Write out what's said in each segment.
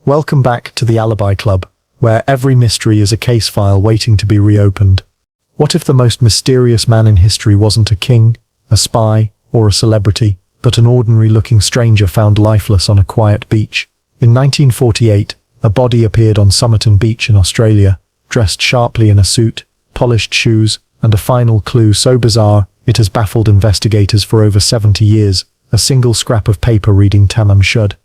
Welcome back to the Alibi Club, where every mystery is a case file waiting to be reopened. What if the most mysterious man in history wasn't a king, a spy, or a celebrity, but an ordinary-looking stranger found lifeless on a quiet beach? In 1948, a body appeared on Somerton Beach in Australia, dressed sharply in a suit, polished shoes, and a final clue so bizarre it has baffled investigators for over 70 years, a single scrap of paper reading Tamam Shud.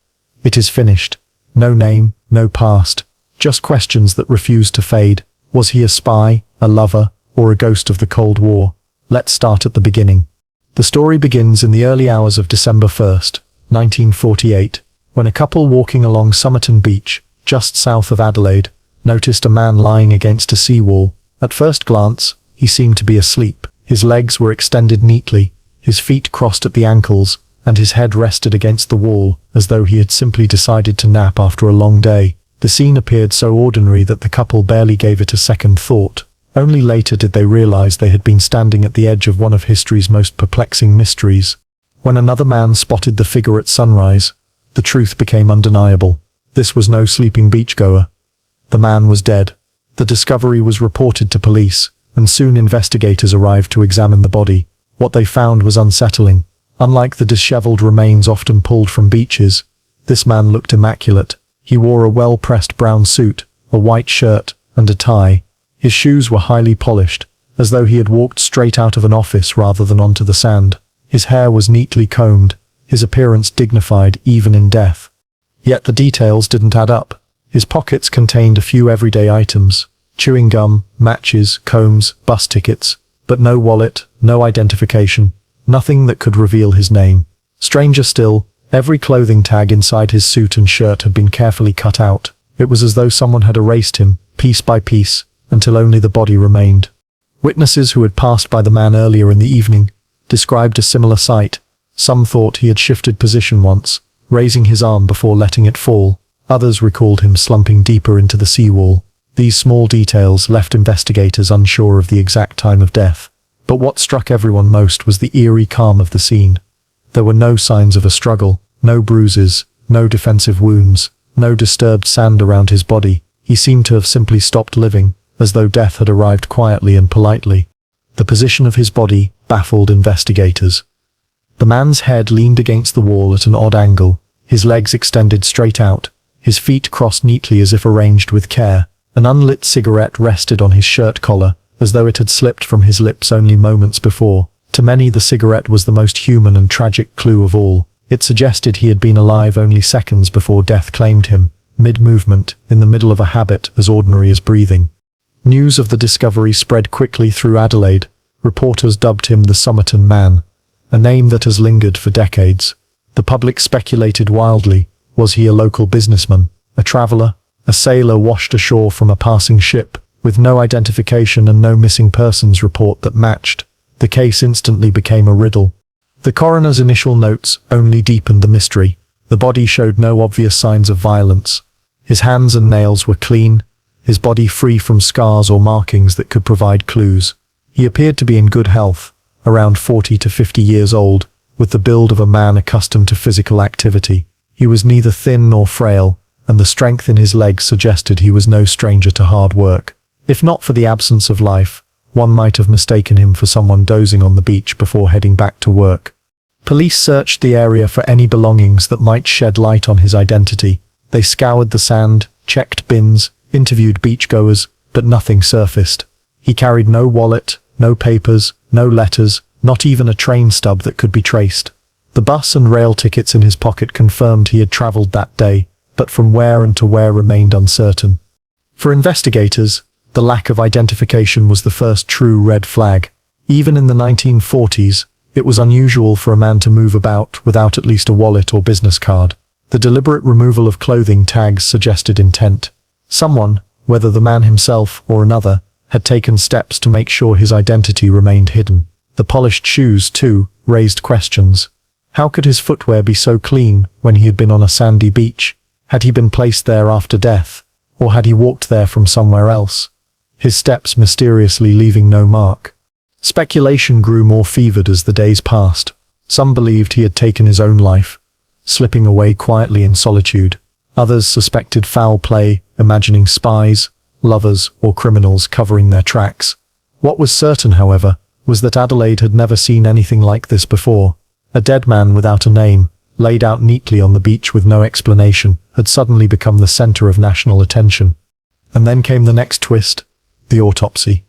It is finished. No name, no past, just questions that refuse to fade. Was he a spy, a lover, or a ghost of the Cold War? Let's start at the beginning. The story begins in the early hours of December 1st, 1948, when a couple walking along Somerton Beach, just south of Adelaide, noticed a man lying against a seawall. At first glance, he seemed to be asleep. His legs were extended neatly, his feet crossed at the ankles, and his head rested against the wall, as though he had simply decided to nap after a long day. The scene appeared so ordinary that the couple barely gave it a second thought. Only later did they realize they had been standing at the edge of one of history's most perplexing mysteries. When another man spotted the figure at sunrise, the truth became undeniable. This was no sleeping beachgoer. The man was dead. The discovery was reported to police, and soon investigators arrived to examine the body. What they found was unsettling. Unlike the disheveled remains often pulled from beaches, this man looked immaculate. He wore a well-pressed brown suit, a white shirt, and a tie. His shoes were highly polished, as though he had walked straight out of an office rather than onto the sand. His hair was neatly combed, his appearance dignified even in death. Yet the details didn't add up. His pockets contained a few everyday items: chewing gum, matches, combs, bus tickets, but no wallet, no identification, nothing that could reveal his name. Stranger still, every clothing tag inside his suit and shirt had been carefully cut out. It was as though someone had erased him, piece by piece, until only the body remained. Witnesses who had passed by the man earlier in the evening described a similar sight. Some thought he had shifted position once, raising his arm before letting it fall. Others recalled him slumping deeper into the seawall. These small details left investigators unsure of the exact time of death. But what struck everyone most was the eerie calm of the scene. There were no signs of a struggle, no bruises, no defensive wounds, no disturbed sand around his body. He seemed to have simply stopped living, as though death had arrived quietly and politely. The position of his body baffled investigators. The man's head leaned against the wall at an odd angle, his legs extended straight out, his feet crossed neatly as if arranged with care. An unlit cigarette rested on his shirt collar, as though it had slipped from his lips only moments before. To many, the cigarette was the most human and tragic clue of all. It suggested he had been alive only seconds before death claimed him, mid-movement, in the middle of a habit as ordinary as breathing. News of the discovery spread quickly through Adelaide. Reporters dubbed him the Somerton Man, a name that has lingered for decades. The public speculated wildly. Was he a local businessman, a traveller, a sailor washed ashore from a passing ship, with no identification and no missing persons report that matched? The case instantly became a riddle. The coroner's initial notes only deepened the mystery. The body showed no obvious signs of violence. His hands and nails were clean, his body free from scars or markings that could provide clues. He appeared to be in good health, around 40 to 50 years old, with the build of a man accustomed to physical activity. He was neither thin nor frail, and the strength in his legs suggested he was no stranger to hard work. If not for the absence of life, one might have mistaken him for someone dozing on the beach before heading back to work. Police searched the area for any belongings that might shed light on his identity. They scoured the sand, checked bins, interviewed beachgoers, but nothing surfaced. He carried no wallet, no papers, no letters, not even a train stub that could be traced. The bus and rail tickets in his pocket confirmed he had traveled that day, but from where and to where remained uncertain. For investigators, the lack of identification was the first true red flag. Even in the 1940s, it was unusual for a man to move about without at least a wallet or business card. The deliberate removal of clothing tags suggested intent. Someone, whether the man himself or another, had taken steps to make sure his identity remained hidden. The polished shoes, too, raised questions. How could his footwear be so clean when he had been on a sandy beach? Had he been placed there after death, or had he walked there from somewhere else? His steps mysteriously leaving no mark. Speculation grew more fevered as the days passed. Some believed he had taken his own life, slipping away quietly in solitude. Others suspected foul play, imagining spies, lovers, or criminals covering their tracks. What was certain, however, was that Adelaide had never seen anything like this before. A dead man without a name, laid out neatly on the beach with no explanation, had suddenly become the center of national attention. And then came the next twist: the autopsy.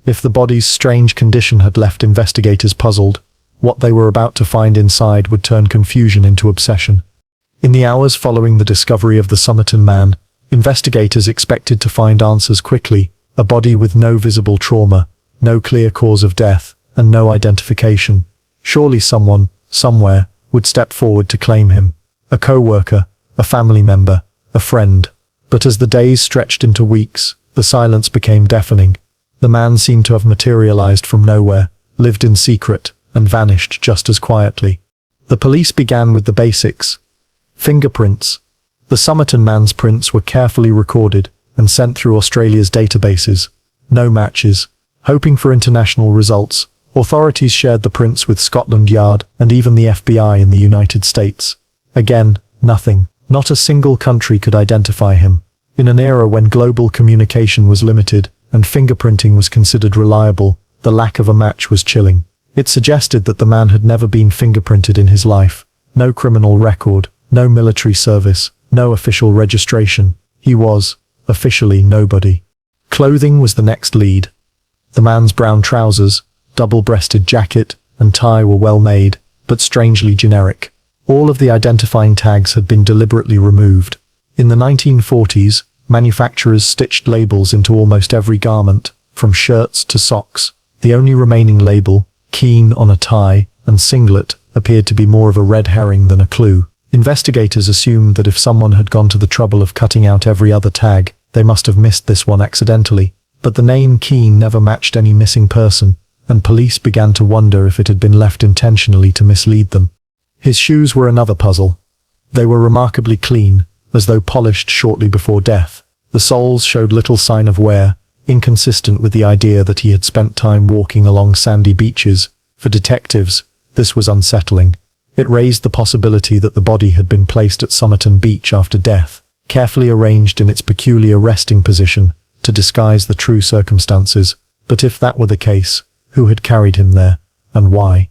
If the body's strange condition had left investigators puzzled, what they were about to find inside would turn confusion into obsession. In the hours following the discovery of the Somerton man, investigators expected to find answers quickly: a body with no visible trauma, no clear cause of death, and no identification. Surely someone, somewhere, would step forward to claim him. A co-worker, a family member, a friend. But as the days stretched into weeks, the silence became deafening. The man seemed to have materialized from nowhere, lived in secret, and vanished just as quietly. The police began with the basics. Fingerprints. The Somerton man's prints were carefully recorded and sent through Australia's databases. No matches. Hoping for international results, authorities shared the prints with Scotland Yard and even the FBI in the United States. Again, nothing. Not a single country could identify him. In an era when global communication was limited and fingerprinting was considered reliable, the lack of a match was chilling. It suggested that the man had never been fingerprinted in his life. No criminal record, no military service, no official registration. He was, officially, nobody. Clothing was the next lead. The man's brown trousers, double-breasted jacket, and tie were well made, but strangely generic. All of the identifying tags had been deliberately removed. In the 1940s, manufacturers stitched labels into almost every garment, from shirts to socks. The only remaining label, Keen, on a tie and singlet, appeared to be more of a red herring than a clue. Investigators assumed that if someone had gone to the trouble of cutting out every other tag, they must have missed this one accidentally. But the name Keen never matched any missing person, and police began to wonder if it had been left intentionally to mislead them. His shoes were another puzzle. They were remarkably clean, as though polished shortly before death. The soles showed little sign of wear, inconsistent with the idea that he had spent time walking along sandy beaches. For detectives, this was unsettling. It raised the possibility that the body had been placed at Somerton Beach after death, carefully arranged in its peculiar resting position to disguise the true circumstances. But if that were the case, who had carried him there, and why?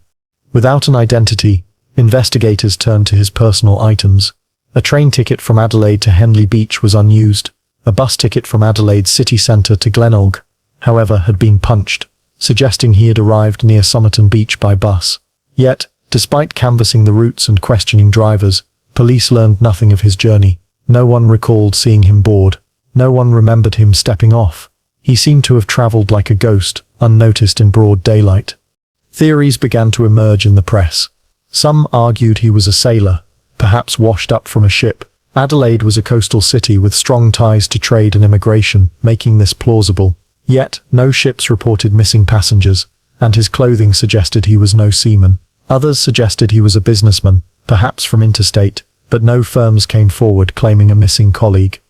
Without an identity, investigators turned to his personal items. A train ticket from Adelaide to Henley Beach was unused. A bus ticket from Adelaide city centre to Glenelg, however, had been punched, suggesting he had arrived near Somerton Beach by bus. Yet, despite canvassing the routes and questioning drivers, police learned nothing of his journey. No one recalled seeing him board. No one remembered him stepping off. He seemed to have travelled like a ghost, unnoticed in broad daylight. Theories began to emerge in the press. Some argued he was a sailor, perhaps washed up from a ship. Adelaide was a coastal city with strong ties to trade and immigration, making this plausible. Yet, no ships reported missing passengers, and his clothing suggested he was no seaman. Others suggested he was a businessman, perhaps from interstate, but no firms came forward claiming a missing colleague.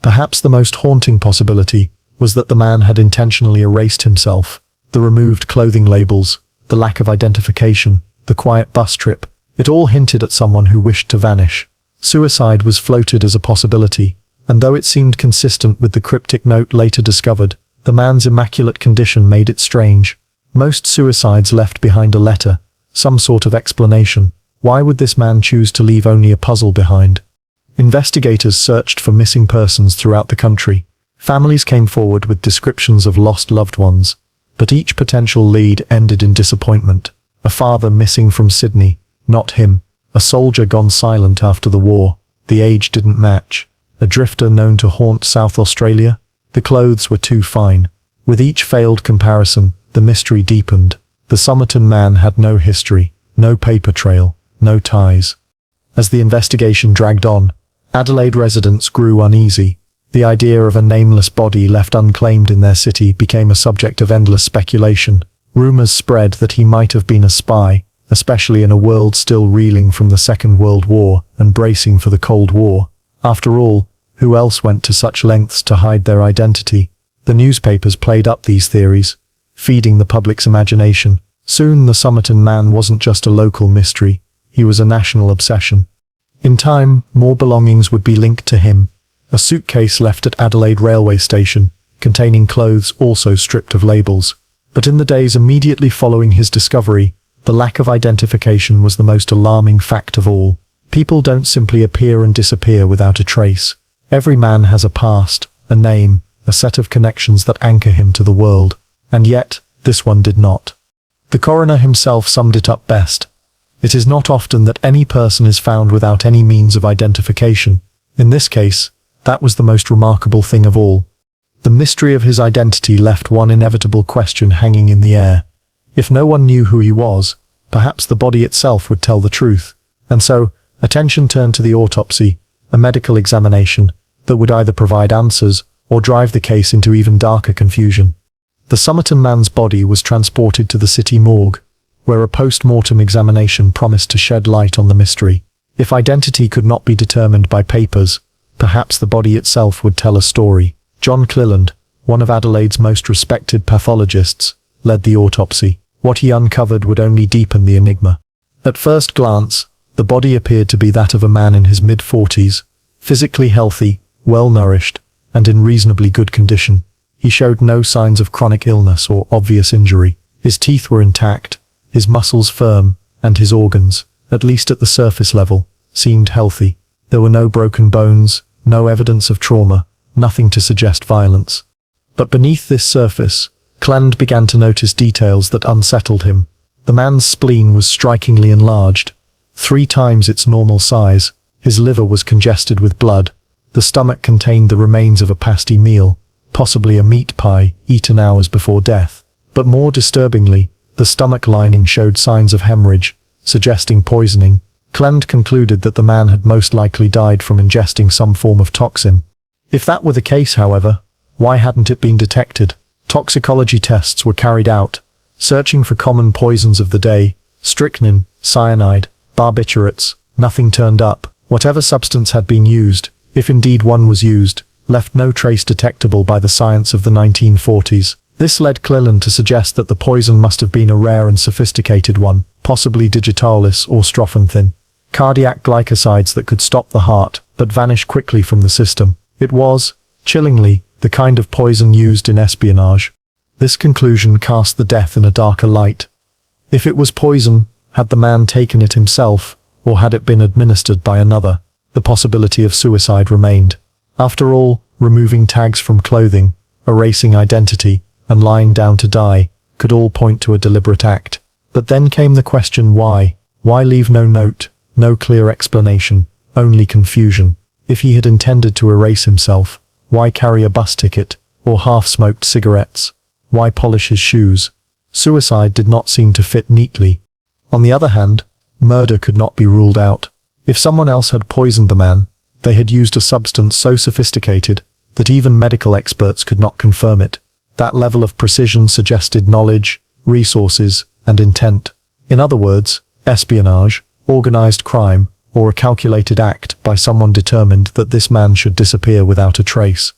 Perhaps the most haunting possibility was that the man had intentionally erased himself. The removed clothing labels, the lack of identification, the quiet bus trip, it all hinted at someone who wished to vanish. Suicide was floated as a possibility, and though it seemed consistent with the cryptic note later discovered, the man's immaculate condition made it strange. Most suicides left behind a letter, some sort of explanation. Why would this man choose to leave only a puzzle behind? Investigators searched for missing persons throughout the country. Families came forward with descriptions of lost loved ones, but each potential lead ended in disappointment. A father missing from Sydney, not him. A soldier gone silent after the war, the age didn't match. A drifter known to haunt South Australia, the clothes were too fine. With each failed comparison, the mystery deepened. The Somerton man had no history, no paper trail, no ties. As the investigation dragged on, Adelaide residents grew uneasy. The idea of a nameless body left unclaimed in their city became a subject of endless speculation. Rumours spread that he might have been a spy, especially in a world still reeling from the Second World War and bracing for the Cold War. After all, who else went to such lengths to hide their identity? The newspapers played up these theories, feeding the public's imagination. Soon the Somerton man wasn't just a local mystery, he was a national obsession. In time, more belongings would be linked to him. A suitcase left at Adelaide railway station, containing clothes also stripped of labels. But in the days immediately following his discovery, the lack of identification was the most alarming fact of all. People don't simply appear and disappear without a trace. Every man has a past, a name, a set of connections that anchor him to the world. And yet, this one did not. The coroner himself summed it up best. It is not often that any person is found without any means of identification. In this case, that was the most remarkable thing of all. The mystery of his identity left one inevitable question hanging in the air. If no one knew who he was, perhaps the body itself would tell the truth. And so, attention turned to the autopsy, a medical examination that would either provide answers or drive the case into even darker confusion. The Somerton man's body was transported to the city morgue, where a post-mortem examination promised to shed light on the mystery. If identity could not be determined by papers, perhaps the body itself would tell a story. John Cleland, one of Adelaide's most respected pathologists, led the autopsy. What he uncovered would only deepen the enigma. At first glance, the body appeared to be that of a man in his mid-40s, physically healthy, well-nourished, and in reasonably good condition. He showed no signs of chronic illness or obvious injury. His teeth were intact, his muscles firm, and his organs, at least at the surface level, seemed healthy. There were no broken bones, no evidence of trauma, nothing to suggest violence. But beneath this surface, Cleland began to notice details that unsettled him. The man's spleen was strikingly enlarged, 3 times its normal size. His liver was congested with blood. The stomach contained the remains of a pasty meal, possibly a meat pie, eaten hours before death. But more disturbingly, the stomach lining showed signs of hemorrhage, suggesting poisoning. Cleland concluded that the man had most likely died from ingesting some form of toxin. If that were the case, however, why hadn't it been detected? Toxicology tests were carried out, searching for common poisons of the day: strychnine, cyanide, barbiturates. Nothing turned up. Whatever substance had been used, if indeed one was used, left no trace detectable by the science of the 1940s. This led Cleland to suggest that the poison must have been a rare and sophisticated one, possibly digitalis or strophanthine, cardiac glycosides that could stop the heart, but vanish quickly from the system. It was, chillingly, the kind of poison used in espionage. This conclusion cast the death in a darker light. If it was poison, had the man taken it himself, or had it been administered by another? The possibility of suicide remained. After all, removing tags from clothing, erasing identity, and lying down to die, could all point to a deliberate act. But then came the question why? Why leave no note, no clear explanation, only confusion? If he had intended to erase himself, why carry a bus ticket, or half-smoked cigarettes? Why polish his shoes? Suicide did not seem to fit neatly. On the other hand, murder could not be ruled out. If someone else had poisoned the man, they had used a substance so sophisticated that even medical experts could not confirm it. That level of precision suggested knowledge, resources, and intent. In other words, espionage, organized crime, or a calculated act by someone determined that this man should disappear without a trace.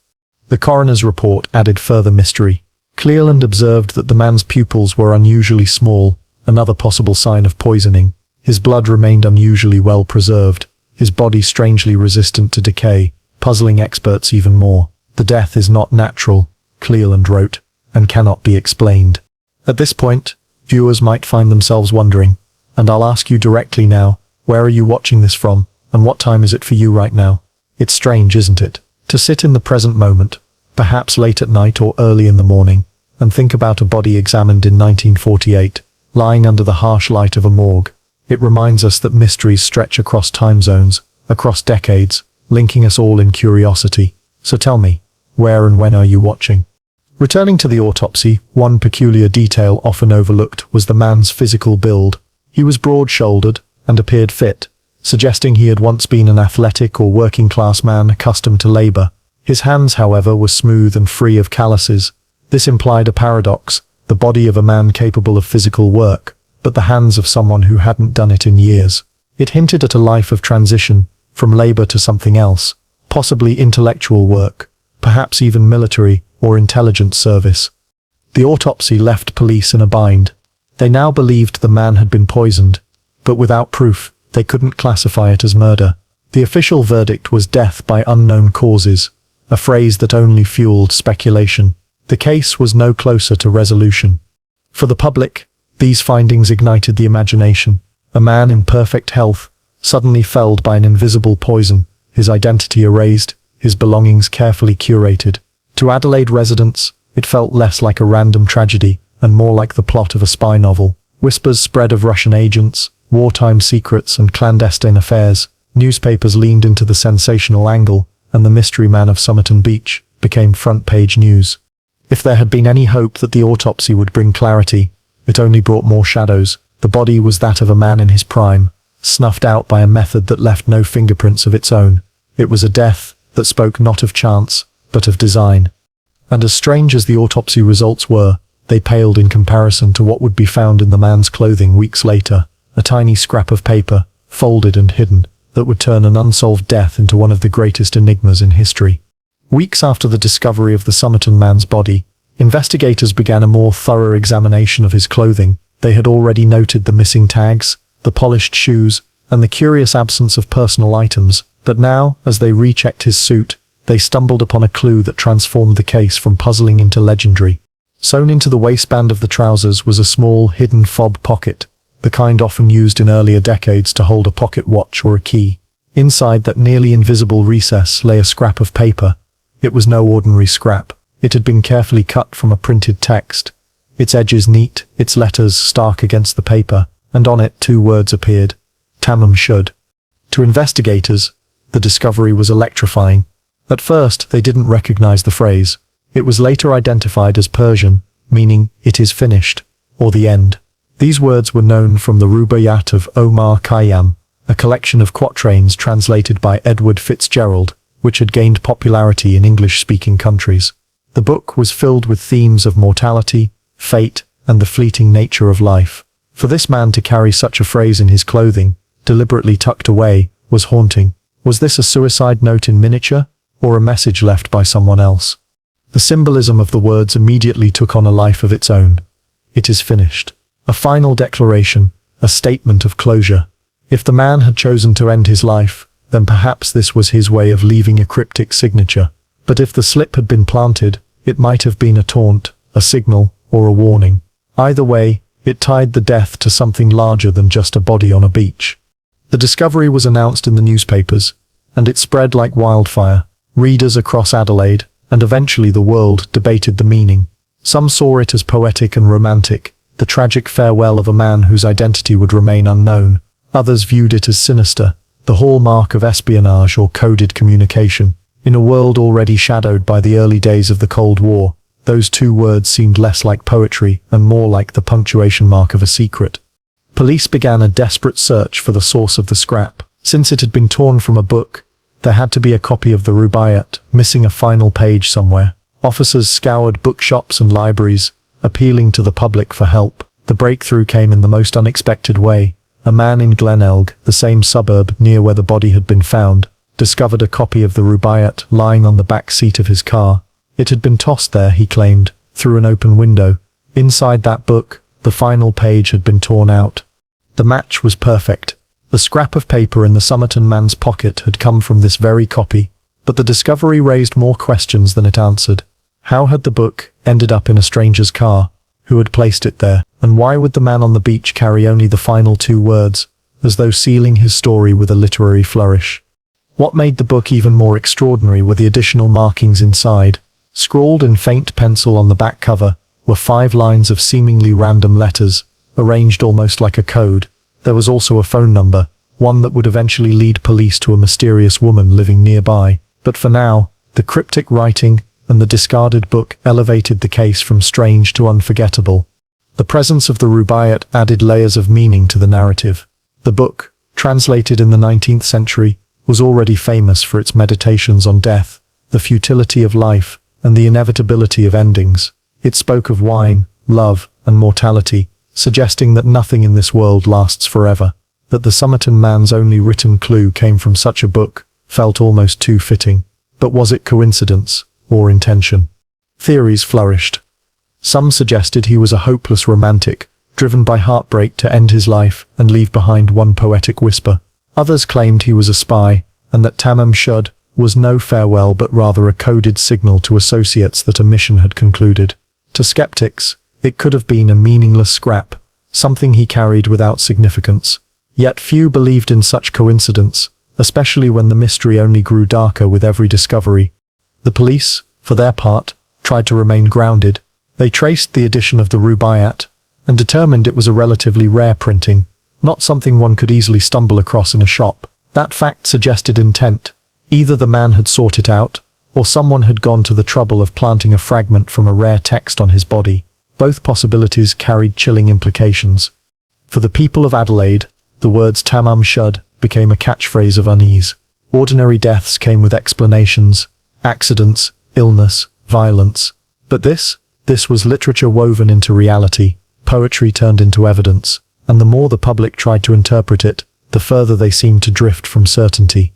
The coroner's report added further mystery. Cleland observed that the man's pupils were unusually small, another possible sign of poisoning. His blood remained unusually well preserved, his body strangely resistant to decay, puzzling experts even more. The death is not natural, Cleland wrote, and cannot be explained. At this point, viewers might find themselves wondering, and I'll ask you directly now, where are you watching this from, and what time is it for you right now? It's strange, isn't it, to sit in the present moment, perhaps late at night or early in the morning, and think about a body examined in 1948, lying under the harsh light of a morgue. It reminds us that mysteries stretch across time zones, across decades, linking us all in curiosity. So tell me, where and when are you watching? Returning to the autopsy, one peculiar detail often overlooked was the man's physical build. He was broad-shouldered and appeared fit, suggesting he had once been an athletic or working-class man accustomed to labor. His hands, however, were smooth and free of calluses. This implied a paradox: the body of a man capable of physical work, but the hands of someone who hadn't done it in years. It hinted at a life of transition, from labor to something else, possibly intellectual work, perhaps even military or intelligence service. The autopsy left police in a bind. They now believed the man had been poisoned, but without proof, they couldn't classify it as murder. The official verdict was death by unknown causes, a phrase that only fueled speculation. The case was no closer to resolution. For the public, these findings ignited the imagination. A man in perfect health, suddenly felled by an invisible poison, his identity erased, his belongings carefully curated. To Adelaide residents, it felt less like a random tragedy and more like the plot of a spy novel. Whispers spread of Russian agents, wartime secrets and clandestine affairs. Newspapers leaned into the sensational angle, and the mystery man of Somerton Beach became front-page news. If there had been any hope that the autopsy would bring clarity, it only brought more shadows. The body was that of a man in his prime, snuffed out by a method that left no fingerprints of its own. It was a death that spoke not of chance, but of design. And as strange as the autopsy results were, they paled in comparison to what would be found in the man's clothing weeks later, a tiny scrap of paper, folded and hidden, that would turn an unsolved death into one of the greatest enigmas in history. Weeks after the discovery of the Somerton man's body, investigators began a more thorough examination of his clothing. They had already noted the missing tags, the polished shoes, and the curious absence of personal items, but now, as they rechecked his suit, they stumbled upon a clue that transformed the case from puzzling into legendary. Sewn into the waistband of the trousers was a small, hidden fob pocket, the kind often used in earlier decades to hold a pocket watch or a key. Inside that nearly invisible recess lay a scrap of paper. It was no ordinary scrap. It had been carefully cut from a printed text, its edges neat, its letters stark against the paper, and on it 2 words appeared: Tamam Shud. To investigators, the discovery was electrifying. At first, they didn't recognize the phrase. It was later identified as Persian, meaning, "it is finished," or "the end." These words were known from the Rubaiyat of Omar Khayyam, a collection of quatrains translated by Edward Fitzgerald, which had gained popularity in English-speaking countries. The book was filled with themes of mortality, fate, and the fleeting nature of life. For this man to carry such a phrase in his clothing, deliberately tucked away, was haunting. Was this a suicide note in miniature, or a message left by someone else? The symbolism of the words immediately took on a life of its own. It is finished. A final declaration, a statement of closure. If the man had chosen to end his life, then perhaps this was his way of leaving a cryptic signature. But if the slip had been planted, it might have been a taunt, a signal, or a warning. Either way, it tied the death to something larger than just a body on a beach. The discovery was announced in the newspapers, and it spread like wildfire. Readers across Adelaide, and eventually the world, debated the meaning. Some saw it as poetic and romantic, the tragic farewell of a man whose identity would remain unknown. Others viewed it as sinister, the hallmark of espionage or coded communication. In a world already shadowed by the early days of the Cold War, those 2 words seemed less like poetry and more like the punctuation mark of a secret. Police began a desperate search for the source of the scrap. Since it had been torn from a book, there had to be a copy of the Rubaiyat, missing a final page somewhere. Officers scoured bookshops and libraries, appealing to the public for help. The breakthrough came in the most unexpected way. A man in Glenelg, the same suburb near where the body had been found, discovered a copy of the Rubaiyat lying on the back seat of his car. It had been tossed there, he claimed, through an open window. Inside that book, the final page had been torn out. The match was perfect. The scrap of paper in the Somerton man's pocket had come from this very copy, but the discovery raised more questions than it answered. How had the book ended up in a stranger's car? Who had placed it there? And why would the man on the beach carry only the final 2 words, as though sealing his story with a literary flourish? What made the book even more extraordinary were the additional markings inside. Scrawled in faint pencil on the back cover were 5 lines of seemingly random letters, arranged almost like a code. There was also a phone number, one that would eventually lead police to a mysterious woman living nearby. But for now, the cryptic writing and the discarded book elevated the case from strange to unforgettable. The presence of the Rubaiyat added layers of meaning to the narrative. The book, translated in the 19th century, was already famous for its meditations on death, the futility of life, and the inevitability of endings. It spoke of wine, love, and mortality, suggesting that nothing in this world lasts forever. That the Somerton man's only written clue came from such a book felt almost too fitting. But was it coincidence, or intention? Theories flourished. Some suggested he was a hopeless romantic, driven by heartbreak to end his life and leave behind one poetic whisper. Others claimed he was a spy, and that Tamam Shud was no farewell but rather a coded signal to associates that a mission had concluded. To skeptics, it could have been a meaningless scrap, something he carried without significance. Yet few believed in such coincidence, especially when the mystery only grew darker with every discovery. The police, for their part, tried to remain grounded. They traced the edition of the Rubaiyat and determined it was a relatively rare printing, not something one could easily stumble across in a shop. That fact suggested intent. Either the man had sought it out, or someone had gone to the trouble of planting a fragment from a rare text on his body. Both possibilities carried chilling implications. For the people of Adelaide, the words Tamam Shud became a catchphrase of unease. Ordinary deaths came with explanations, accidents, illness, violence. But this was literature woven into reality, poetry turned into evidence, and the more the public tried to interpret it, the further they seemed to drift from certainty.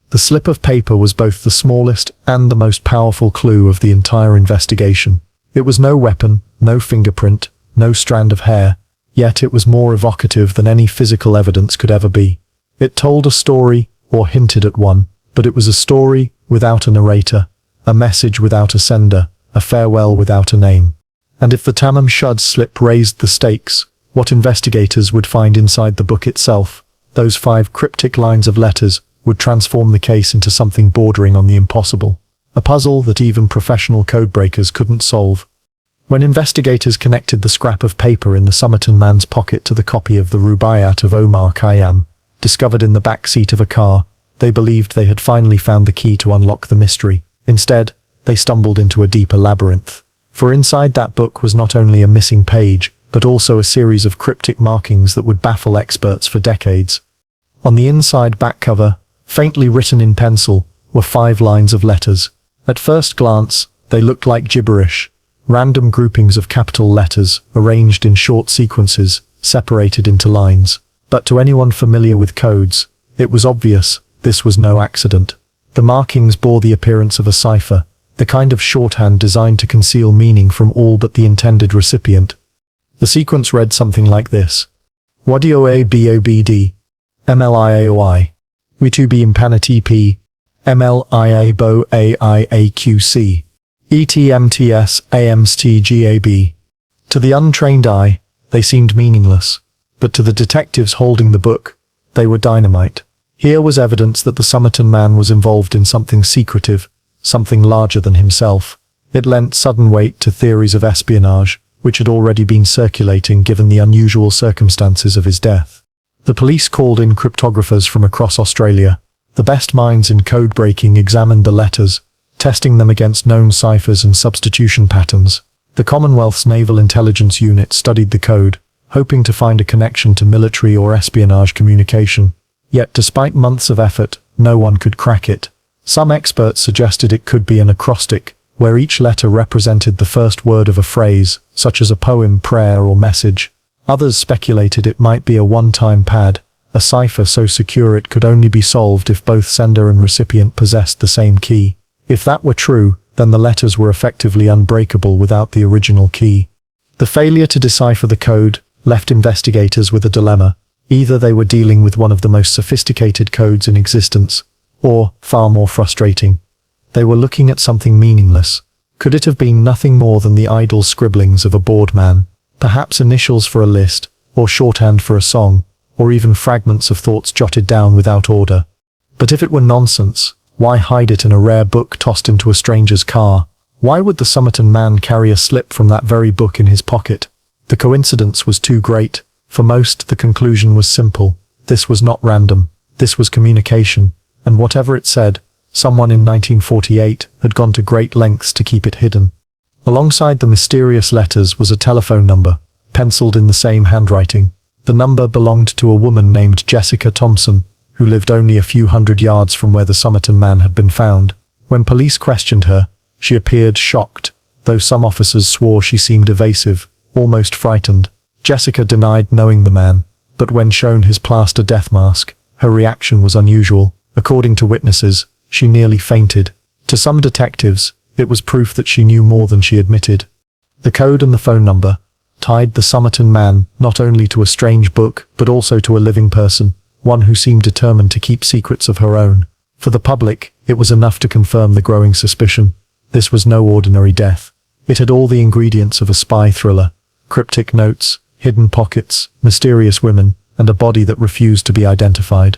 The slip of paper was both the smallest and the most powerful clue of the entire investigation. It was no weapon, no fingerprint, no strand of hair, yet it was more evocative than any physical evidence could ever be. It told a story, or hinted at one, but it was a story without a narrator, a message without a sender, a farewell without a name. And if the Tamam Shud slip raised the stakes, what investigators would find inside the book itself, those 5 cryptic lines of letters, would transform the case into something bordering on the impossible. A puzzle that even professional codebreakers couldn't solve. When investigators connected the scrap of paper in the Somerton man's pocket to the copy of the Rubaiyat of Omar Khayyam, discovered in the back seat of a car, they believed they had finally found the key to unlock the mystery. Instead, they stumbled into a deeper labyrinth. For inside that book was not only a missing page, but also a series of cryptic markings that would baffle experts for decades. On the inside back cover, faintly written in pencil, were 5 lines of letters. At first glance, they looked like gibberish, random groupings of capital letters arranged in short sequences, separated into lines. But to anyone familiar with codes, it was obvious this was no accident. The markings bore the appearance of a cipher, the kind of shorthand designed to conceal meaning from all but the intended recipient. The sequence read something like this. WDOA-BOBD, MLIAOI, We2B Impanatp, MLIA-BO-AIAQC, ETMTS-AMSTGAB. To the untrained eye, they seemed meaningless, but to the detectives holding the book, they were dynamite. Here was evidence that the Somerton man was involved in something secretive, something larger than himself. It lent sudden weight to theories of espionage, which had already been circulating given the unusual circumstances of his death. The police called in cryptographers from across Australia. The best minds in code breaking examined the letters, testing them against known ciphers and substitution patterns. The Commonwealth's Naval Intelligence Unit studied the code, hoping to find a connection to military or espionage communication. Yet despite months of effort, no one could crack it. Some experts suggested it could be an acrostic, where each letter represented the first word of a phrase, such as a poem, prayer, or message. Others speculated it might be a one-time pad, a cipher so secure it could only be solved if both sender and recipient possessed the same key. If that were true, then the letters were effectively unbreakable without the original key. The failure to decipher the code left investigators with a dilemma. Either they were dealing with one of the most sophisticated codes in existence, or, far more frustrating, they were looking at something meaningless. Could it have been nothing more than the idle scribblings of a bored man? Perhaps initials for a list, or shorthand for a song, or even fragments of thoughts jotted down without order. But if it were nonsense, why hide it in a rare book tossed into a stranger's car? Why would the Somerton man carry a slip from that very book in his pocket? The coincidence was too great. For most, the conclusion was simple. This was not random. This was communication, and whatever it said, someone in 1948 had gone to great lengths to keep it hidden. Alongside the mysterious letters was a telephone number, penciled in the same handwriting. The number belonged to a woman named Jessica Thompson, who lived only a few hundred yards from where the Somerton man had been found. When police questioned her, she appeared shocked, though some officers swore she seemed evasive, almost frightened. Jessica denied knowing the man, but when shown his plaster death mask, her reaction was unusual. According to witnesses, she nearly fainted. To some detectives, it was proof that she knew more than she admitted. The code and the phone number tied the Somerton man not only to a strange book, but also to a living person, one who seemed determined to keep secrets of her own. For the public, it was enough to confirm the growing suspicion. This was no ordinary death. It had all the ingredients of a spy thriller: cryptic notes, hidden pockets, mysterious women, and a body that refused to be identified.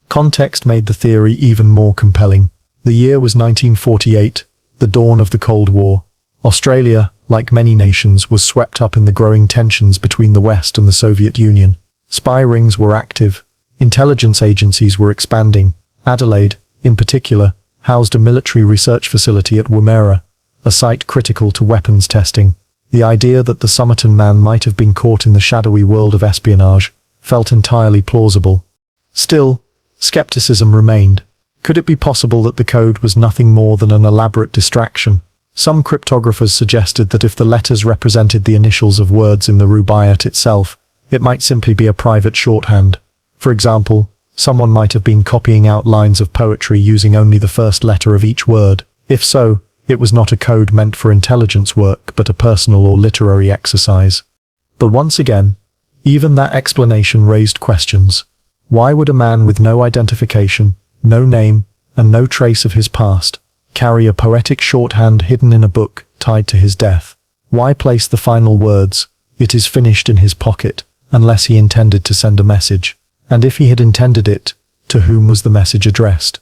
Context made the theory even more compelling. The year was 1948, the dawn of the Cold War. Australia, like many nations, was swept up in the growing tensions between the West and the Soviet Union. Spy rings were active. Intelligence agencies were expanding. Adelaide, in particular, housed a military research facility at Woomera, a site critical to weapons testing. The idea that the Somerton man might have been caught in the shadowy world of espionage felt entirely plausible. Still, skepticism remained. Could it be possible that the code was nothing more than an elaborate distraction? Some cryptographers suggested that if the letters represented the initials of words in the rubaiyat itself, it might simply be a private shorthand. For example, someone might have been copying out lines of poetry using only the first letter of each word. If so, it was not a code meant for intelligence work but a personal or literary exercise. But once again, even that explanation raised questions. Why would a man with no identification, no name, and no trace of his past carry a poetic shorthand hidden in a book tied to his death? Why place the final words, "It is finished," in his pocket, unless he intended to send a message? And if he had intended it, to whom was the message addressed?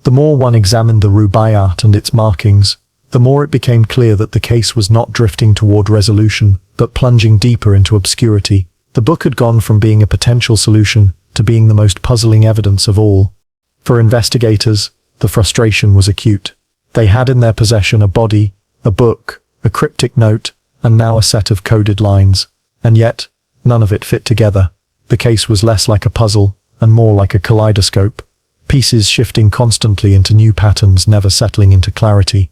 The more one examined the rubaiyat and its markings, the more it became clear that the case was not drifting toward resolution, but plunging deeper into obscurity. The book had gone from being a potential solution to being the most puzzling evidence of all. For investigators, the frustration was acute. They had in their possession a body, a book, a cryptic note, and now a set of coded lines. And yet, none of it fit together. The case was less like a puzzle, and more like a kaleidoscope, pieces shifting constantly into new patterns, never settling into clarity.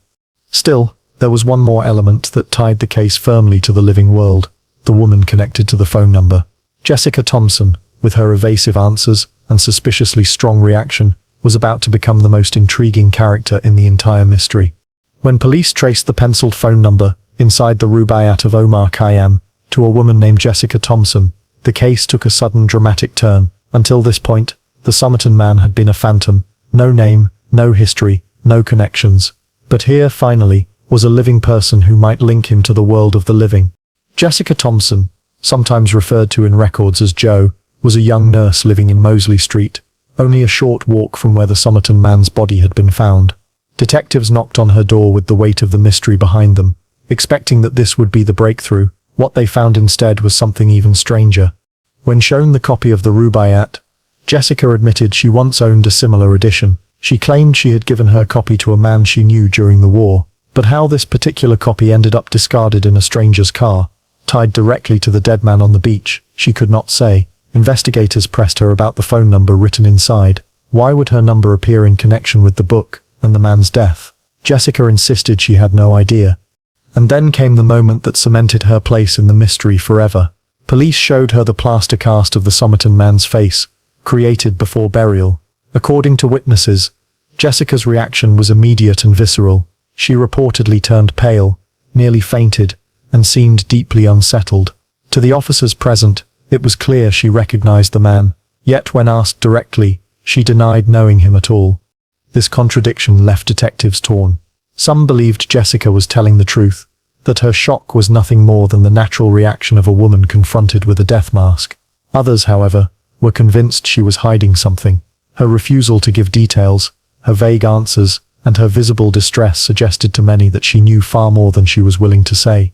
Still, there was one more element that tied the case firmly to the living world: the woman connected to the phone number. Jessica Thompson, with her evasive answers and suspiciously strong reaction, was about to become the most intriguing character in the entire mystery. When police traced the penciled phone number inside the rubaiyat of Omar Khayyam to a woman named Jessica Thompson, the case took a sudden dramatic turn. Until this point, the Somerton man had been a phantom: no name, no history, no connections. But here, finally, was a living person who might link him to the world of the living. Jessica Thompson, sometimes referred to in records as Jo, was a young nurse living in Mosley Street, only a short walk from where the Somerton man's body had been found. Detectives knocked on her door with the weight of the mystery behind them, expecting that this would be the breakthrough. What they found instead was something even stranger. When shown the copy of the rubaiyat, Jessica admitted she once owned a similar edition. She claimed she had given her copy to a man she knew during the war, but how this particular copy ended up discarded in a stranger's car, tied directly to the dead man on the beach, she could not say. Investigators pressed her about the phone number written inside. Why would her number appear in connection with the book and the man's death? Jessica insisted she had no idea. And then came the moment that cemented her place in the mystery forever. Police showed her the plaster cast of the Somerton man's face, created before burial. According to witnesses, Jessica's reaction was immediate and visceral. She reportedly turned pale, nearly fainted, and seemed deeply unsettled. To the officers present, it was clear she recognized the man, yet when asked directly, she denied knowing him at all. This contradiction left detectives torn. Some believed Jessica was telling the truth, that her shock was nothing more than the natural reaction of a woman confronted with a death mask. Others, however, were convinced she was hiding something. Her refusal to give details, her vague answers, and her visible distress suggested to many that she knew far more than she was willing to say.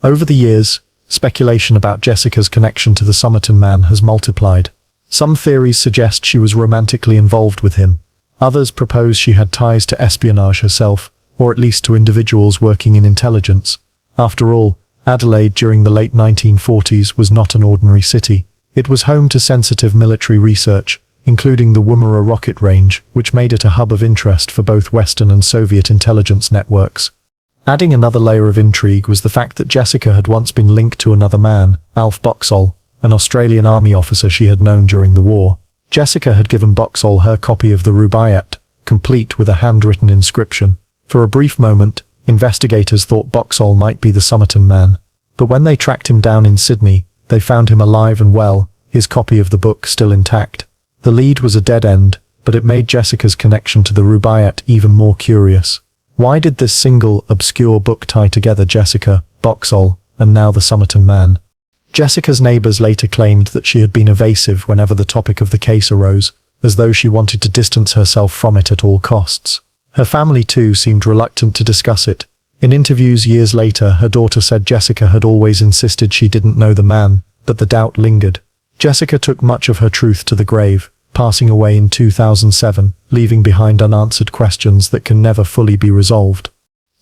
Over the years, speculation about Jessica's connection to the Somerton man has multiplied. Some theories suggest she was romantically involved with him. Others propose she had ties to espionage herself, or at least to individuals working in intelligence. After all, Adelaide during the late 1940s was not an ordinary city. It was home to sensitive military research, including the Woomera rocket range, which made it a hub of interest for both Western and Soviet intelligence networks. Adding another layer of intrigue was the fact that Jessica had once been linked to another man, Alf Boxall, an Australian army officer she had known during the war. Jessica had given Boxall her copy of the rubaiyat, complete with a handwritten inscription. For a brief moment, investigators thought Boxall might be the Somerton man, but when they tracked him down in Sydney, they found him alive and well, his copy of the book still intact. The lead was a dead end, but it made Jessica's connection to the Rubaiyat even more curious. Why did this single, obscure book tie together Jessica, Boxall, and now the Somerton Man? Jessica's neighbors later claimed that she had been evasive whenever the topic of the case arose, as though she wanted to distance herself from it at all costs. Her family too seemed reluctant to discuss it. In interviews years later, her daughter said Jessica had always insisted she didn't know the man, but the doubt lingered. Jessica took much of her truth to the grave, passing away in 2007, leaving behind unanswered questions that can never fully be resolved.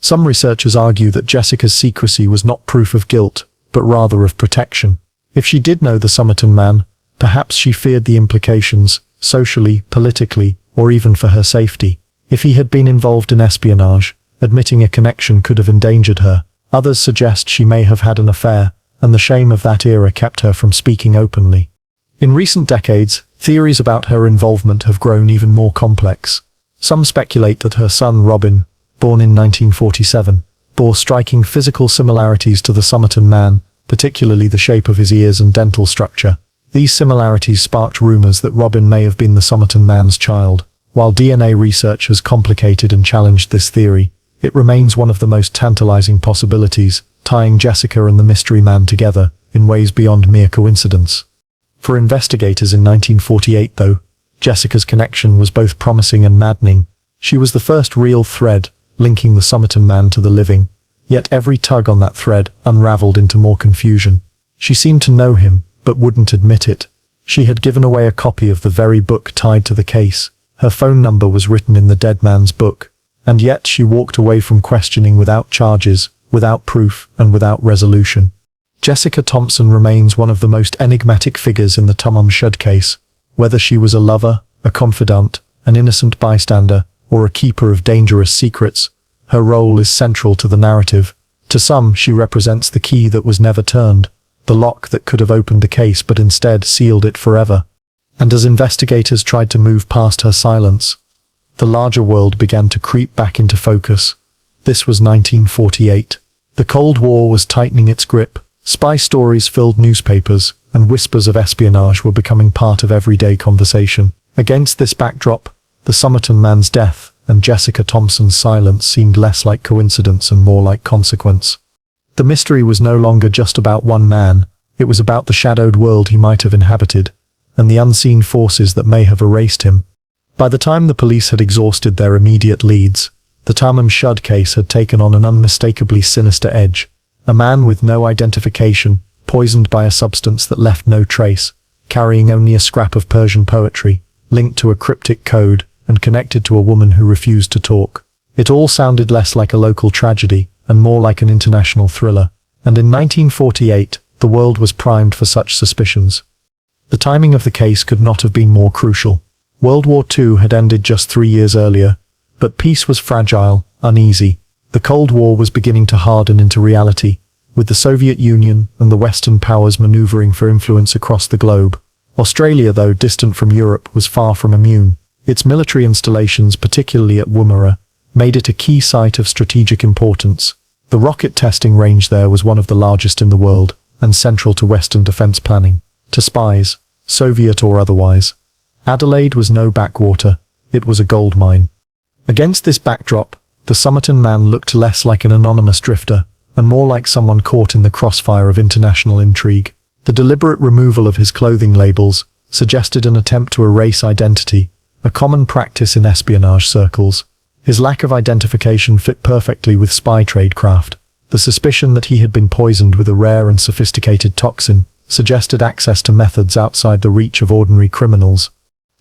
Some researchers argue that Jessica's secrecy was not proof of guilt, but rather of protection. If she did know the Somerton Man, perhaps she feared the implications, socially, politically, or even for her safety. If he had been involved in espionage, admitting a connection could have endangered her. Others suggest she may have had an affair, and the shame of that era kept her from speaking openly. In recent decades, theories about her involvement have grown even more complex. Some speculate that her son Robin, born in 1947, bore striking physical similarities to the Somerton Man, particularly the shape of his ears and dental structure. These similarities sparked rumors that Robin may have been the Somerton Man's child. While DNA research has complicated and challenged this theory, it remains one of the most tantalizing possibilities, tying Jessica and the mystery man together in ways beyond mere coincidence. For investigators in 1948, though, Jessica's connection was both promising and maddening. She was the first real thread linking the Somerton Man to the living, yet every tug on that thread unraveled into more confusion. She seemed to know him, but wouldn't admit it. She had given away a copy of the very book tied to the case. Her phone number was written in the dead man's book, and yet she walked away from questioning without charges, without proof, and without resolution. Jessica Thompson remains one of the most enigmatic figures in the Tamam Shud case. Whether she was a lover, a confidant, an innocent bystander, or a keeper of dangerous secrets, her role is central to the narrative. To some, she represents the key that was never turned, the lock that could have opened the case but instead sealed it forever. And as investigators tried to move past her silence, the larger world began to creep back into focus. This was 1948. The Cold War was tightening its grip. Spy stories filled newspapers, and whispers of espionage were becoming part of everyday conversation. Against this backdrop, the Somerton Man's death and Jessica Thompson's silence seemed less like coincidence and more like consequence. The mystery was no longer just about one man, it was about the shadowed world he might have inhabited, and the unseen forces that may have erased him. By the time the police had exhausted their immediate leads, the Tamam Shud case had taken on an unmistakably sinister edge. A man with no identification, poisoned by a substance that left no trace, carrying only a scrap of Persian poetry, linked to a cryptic code, and connected to a woman who refused to talk. It all sounded less like a local tragedy, and more like an international thriller. And in 1948, the world was primed for such suspicions. The timing of the case could not have been more crucial. World War II had ended just 3 years earlier, but peace was fragile, uneasy. The Cold War was beginning to harden into reality, with the Soviet Union and the Western powers maneuvering for influence across the globe. Australia, though distant from Europe, was far from immune. Its military installations, particularly at Woomera, made it a key site of strategic importance. The rocket testing range there was one of the largest in the world, and central to Western defense planning. To spies, Soviet or otherwise, Adelaide was no backwater, it was a gold mine. Against this backdrop, the Somerton Man looked less like an anonymous drifter, and more like someone caught in the crossfire of international intrigue. The deliberate removal of his clothing labels suggested an attempt to erase identity, a common practice in espionage circles. His lack of identification fit perfectly with spy tradecraft. The suspicion that he had been poisoned with a rare and sophisticated toxin suggested access to methods outside the reach of ordinary criminals.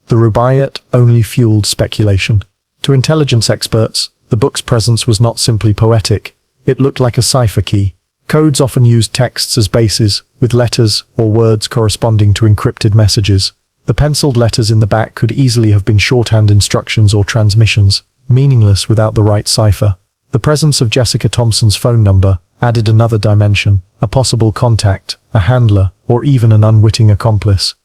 The Rubaiyat only fueled speculation. To intelligence experts, the book's presence was not simply poetic, it looked like a cipher key. Codes often used texts as bases, with letters or words corresponding to encrypted messages. The penciled letters in the back could easily have been shorthand instructions or transmissions, meaningless without the right cipher. The presence of Jessica Thompson's phone number added another dimension, a possible contact, a handler, or even an unwitting accomplice.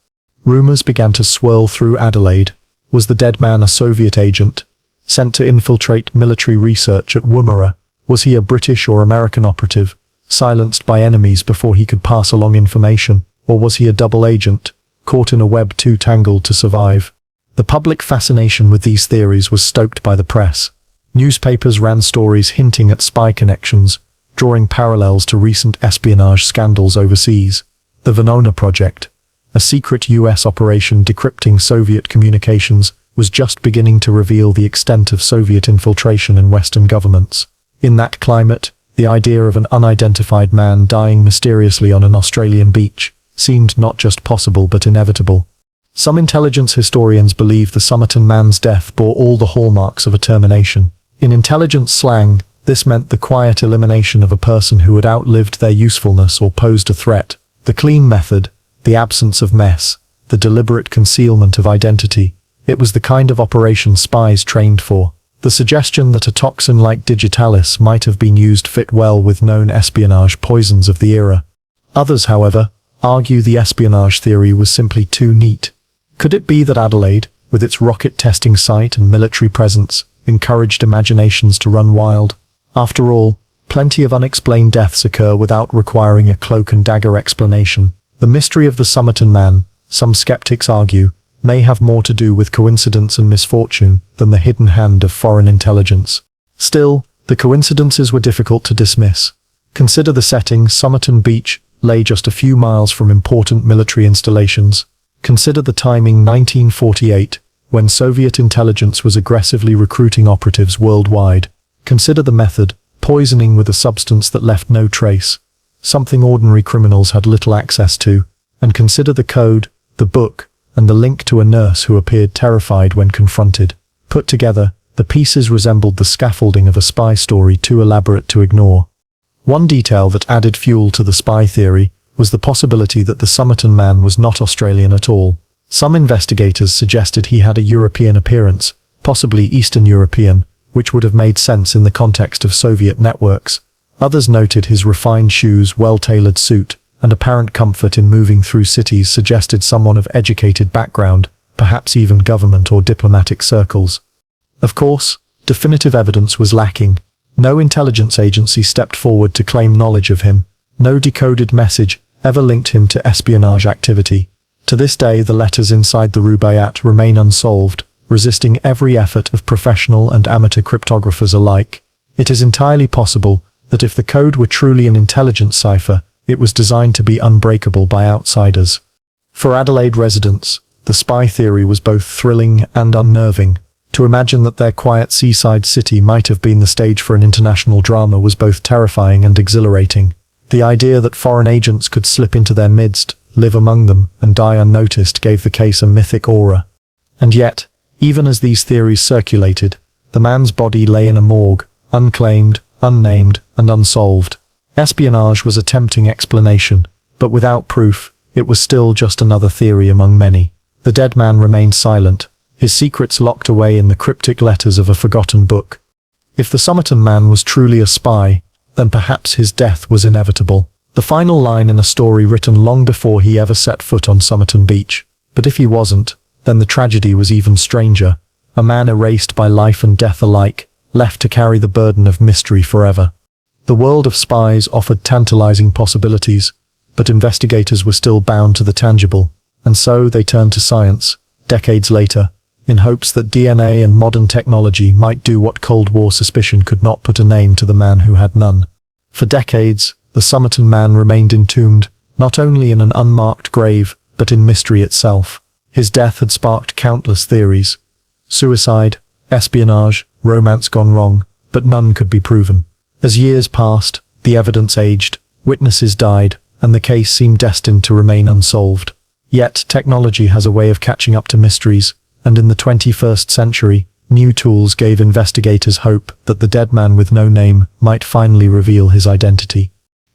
Rumors began to swirl through Adelaide. Was the dead man a Soviet agent, sent to infiltrate military research at Woomera? Was he a British or American operative, silenced by enemies before he could pass along information? Or was he a double agent, caught in a web too tangled to survive? The public fascination with these theories was stoked by the press. Newspapers ran stories hinting at spy connections, drawing parallels to recent espionage scandals overseas. The Venona Project, a secret US operation decrypting Soviet communications, was just beginning to reveal the extent of Soviet infiltration in Western governments. In that climate, the idea of an unidentified man dying mysteriously on an Australian beach seemed not just possible but inevitable. Some intelligence historians believe the Somerton man's death bore all the hallmarks of a termination. In intelligence slang, this meant the quiet elimination of a person who had outlived their usefulness or posed a threat. The clean method, the absence of mess, the deliberate concealment of identity. It was the kind of operation spies trained for. The suggestion that a toxin like digitalis might have been used fit well with known espionage poisons of the era. Others, however, argue the espionage theory was simply too neat. Could it be that Adelaide, with its rocket testing site and military presence, encouraged imaginations to run wild? After all, plenty of unexplained deaths occur without requiring a cloak and dagger explanation. The mystery of the Somerton man, some skeptics argue, may have more to do with coincidence and misfortune than the hidden hand of foreign intelligence. Still, the coincidences were difficult to dismiss. Consider the setting. Somerton Beach lay just a few miles from important military installations. Consider the timing, 1948, when Soviet intelligence was aggressively recruiting operatives worldwide. Consider the method, poisoning with a substance that left no trace, something ordinary criminals had little access to. And consider the code, the book, and the link to a nurse who appeared terrified when confronted. Put together, the pieces resembled the scaffolding of a spy story too elaborate to ignore. One detail that added fuel to the spy theory was the possibility that the Somerton man was not Australian at all. Some investigators suggested he had a European appearance, possibly Eastern European, which would have made sense in the context of Soviet networks. Others noted his refined shoes, well-tailored suit, and apparent comfort in moving through cities suggested someone of educated background, perhaps even government or diplomatic circles. Of course, definitive evidence was lacking. No intelligence agency stepped forward to claim knowledge of him. No decoded message ever linked him to espionage activity. To this day, the letters inside the Rubaiyat remain unsolved, resisting every effort of professional and amateur cryptographers alike. It is entirely possible that if the code were truly an intelligence cipher, it was designed to be unbreakable by outsiders. For Adelaide residents, the spy theory was both thrilling and unnerving. To imagine that their quiet seaside city might have been the stage for an international drama was both terrifying and exhilarating. The idea that foreign agents could slip into their midst, live among them, and die unnoticed gave the case a mythic aura. And yet, even as these theories circulated, the man's body lay in a morgue, unclaimed, unnamed, and unsolved. Espionage was a tempting explanation, but without proof, it was still just another theory among many. The dead man remained silent, his secrets locked away in the cryptic letters of a forgotten book. If the Somerton man was truly a spy, then perhaps his death was inevitable. The final line in a story written long before he ever set foot on Somerton Beach. But if he wasn't, then the tragedy was even stranger. A man erased by life and death alike, left to carry the burden of mystery forever. The world of spies offered tantalizing possibilities, but investigators were still bound to the tangible, and so they turned to science, decades later, in hopes that DNA and modern technology might do what Cold War suspicion could not put a name to the man who had none. For decades, the Somerton man remained entombed, not only in an unmarked grave, but in mystery itself. His death had sparked countless theories. Suicide, espionage, romance gone wrong, but none could be proven. As years passed, the evidence aged, witnesses died, and the case seemed destined to remain unsolved. Yet, technology has a way of catching up to mysteries, and in the 21st century, new tools gave investigators hope that the dead man with no name might finally reveal his identity.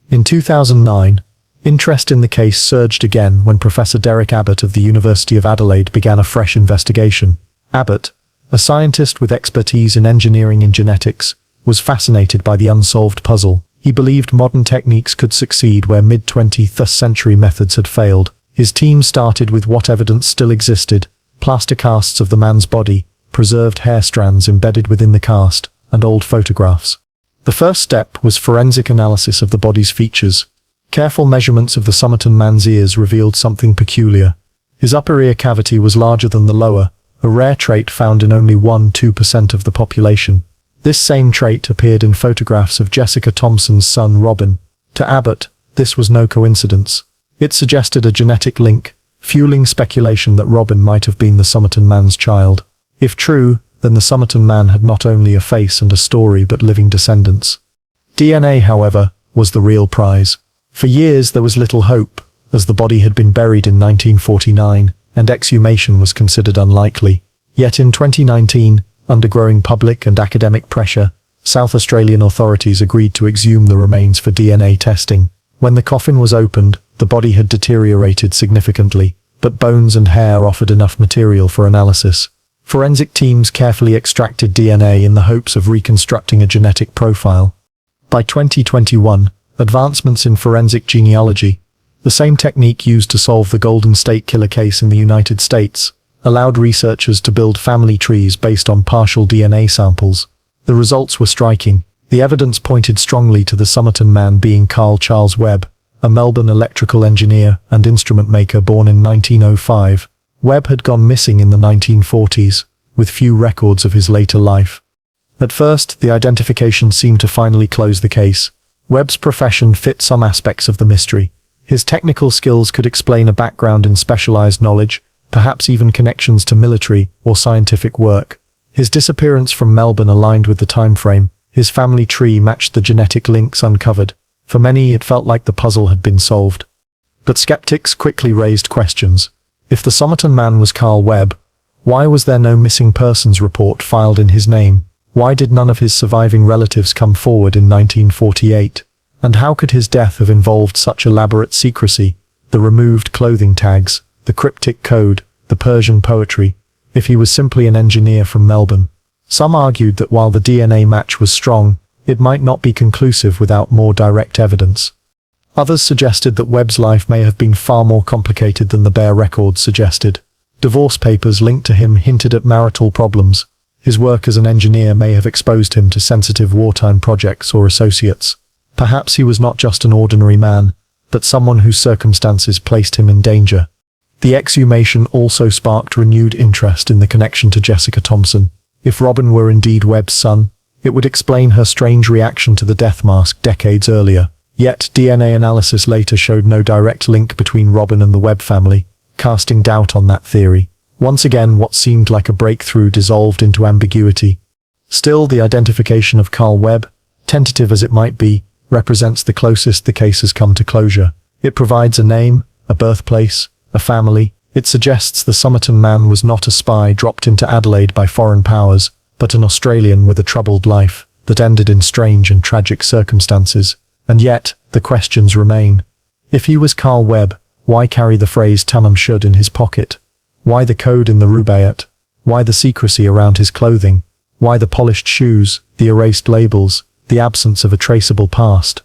In 2009, interest in the case surged again when Professor Derek Abbott of the University of Adelaide began a fresh investigation. Abbott, a scientist with expertise in engineering and genetics, was fascinated by the unsolved puzzle. He believed modern techniques could succeed where mid-20th century methods had failed. His team started with what evidence still existed: plaster casts of the man's body, preserved hair strands embedded within the cast, and old photographs. The first step was forensic analysis of the body's features. Careful measurements of the Somerton man's ears revealed something peculiar. His upper ear cavity was larger than the lower, a rare trait found in only 1–2% of the population. This same trait appeared in photographs of Jessica Thompson's son Robin. To Abbott, this was no coincidence. It suggested a genetic link, fueling speculation that Robin might have been the Somerton man's child. If true, then the Somerton man had not only a face and a story but living descendants. DNA, however, was the real prize. For years there was little hope, as the body had been buried in 1949, and exhumation was considered unlikely. Yet in 2019, under growing public and academic pressure, South Australian authorities agreed to exhume the remains for DNA testing. When the coffin was opened, the body had deteriorated significantly, but bones and hair offered enough material for analysis. Forensic teams carefully extracted DNA in the hopes of reconstructing a genetic profile. By 2021, advancements in forensic genealogy, the same technique used to solve the Golden State Killer case in the United States, allowed researchers to build family trees based on partial DNA samples. The results were striking. The evidence pointed strongly to the Somerton man being Carl Charles Webb, a Melbourne electrical engineer and instrument maker born in 1905. Webb had gone missing in the 1940s, with few records of his later life. At first, the identification seemed to finally close the case. Webb's profession fit some aspects of the mystery. His technical skills could explain a background in specialized knowledge, perhaps even connections to military or scientific work. His disappearance from Melbourne aligned with the time frame. His family tree matched the genetic links uncovered. For many, it felt like the puzzle had been solved. But skeptics quickly raised questions. If the Somerton man was Carl Webb, why was there no missing persons report filed in his name? Why did none of his surviving relatives come forward in 1948? And how could his death have involved such elaborate secrecy? The removed clothing tags, the cryptic code, the Persian poetry, if he was simply an engineer from Melbourne. Some argued that while the DNA match was strong, it might not be conclusive without more direct evidence. Others suggested that Webb's life may have been far more complicated than the bare records suggested. Divorce papers linked to him hinted at marital problems. His work as an engineer may have exposed him to sensitive wartime projects or associates. Perhaps he was not just an ordinary man, but someone whose circumstances placed him in danger. The exhumation also sparked renewed interest in the connection to Jessica Thompson. If Robin were indeed Webb's son, it would explain her strange reaction to the death mask decades earlier. Yet DNA analysis later showed no direct link between Robin and the Webb family, casting doubt on that theory. Once again, what seemed like a breakthrough dissolved into ambiguity. Still, the identification of Carl Webb, tentative as it might be, represents the closest the case has come to closure. It provides a name, a birthplace, a family. It suggests the Somerton man was not a spy dropped into Adelaide by foreign powers, but an Australian with a troubled life that ended in strange and tragic circumstances. And yet, the questions remain. If he was Carl Webb, why carry the phrase Tamam Shud in his pocket? Why the code in the rubaiyat? Why the secrecy around his clothing? Why the polished shoes, the erased labels, the absence of a traceable past?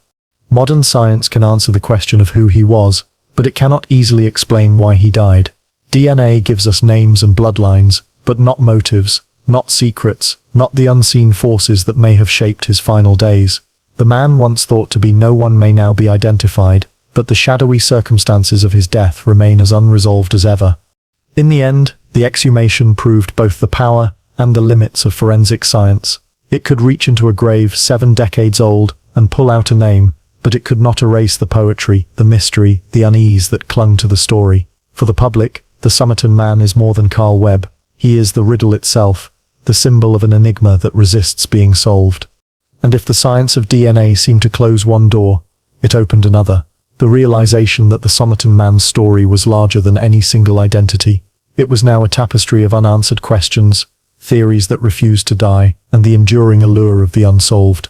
Modern science can answer the question of who he was, but it cannot easily explain why he died. DNA gives us names and bloodlines, but not motives, not secrets, not the unseen forces that may have shaped his final days. The man once thought to be no one may now be identified, but the shadowy circumstances of his death remain as unresolved as ever. In the end, the exhumation proved both the power and the limits of forensic science. It could reach into a grave 7 decades old and pull out a name, but it could not erase the poetry, the mystery, the unease that clung to the story. For the public, the Somerton man is more than Carl Webb. He is the riddle itself, the symbol of an enigma that resists being solved. And if the science of DNA seemed to close one door, it opened another. The realization that the Somerton man's story was larger than any single identity. It was now a tapestry of unanswered questions, theories that refused to die, and the enduring allure of the unsolved.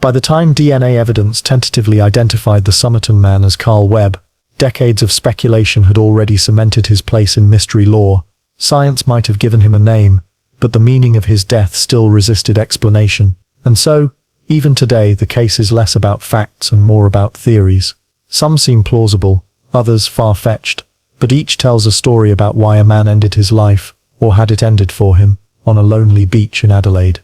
By the time DNA evidence tentatively identified the Somerton man as Carl Webb, decades of speculation had already cemented his place in mystery lore. Science might have given him a name, but the meaning of his death still resisted explanation. And so, even today, the case is less about facts and more about theories. Some seem plausible, others far-fetched, but each tells a story about why a man ended his life, or had it ended for him, on a lonely beach in Adelaide.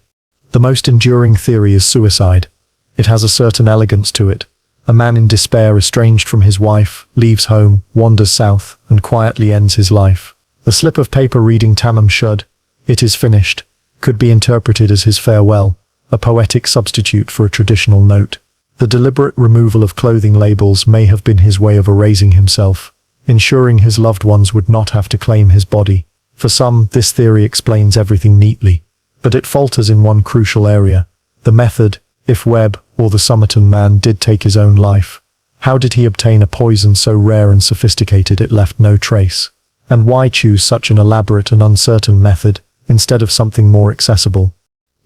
The most enduring theory is suicide. It has a certain elegance to it. A man in despair, estranged from his wife, leaves home, wanders south, and quietly ends his life. A slip of paper reading Tamam Shud, "It is finished," could be interpreted as his farewell, a poetic substitute for a traditional note. The deliberate removal of clothing labels may have been his way of erasing himself, ensuring his loved ones would not have to claim his body. For some, this theory explains everything neatly, but it falters in one crucial area: the method. If Webb, or the Somerton man, did take his own life, how did he obtain a poison so rare and sophisticated it left no trace? And why choose such an elaborate and uncertain method, instead of something more accessible?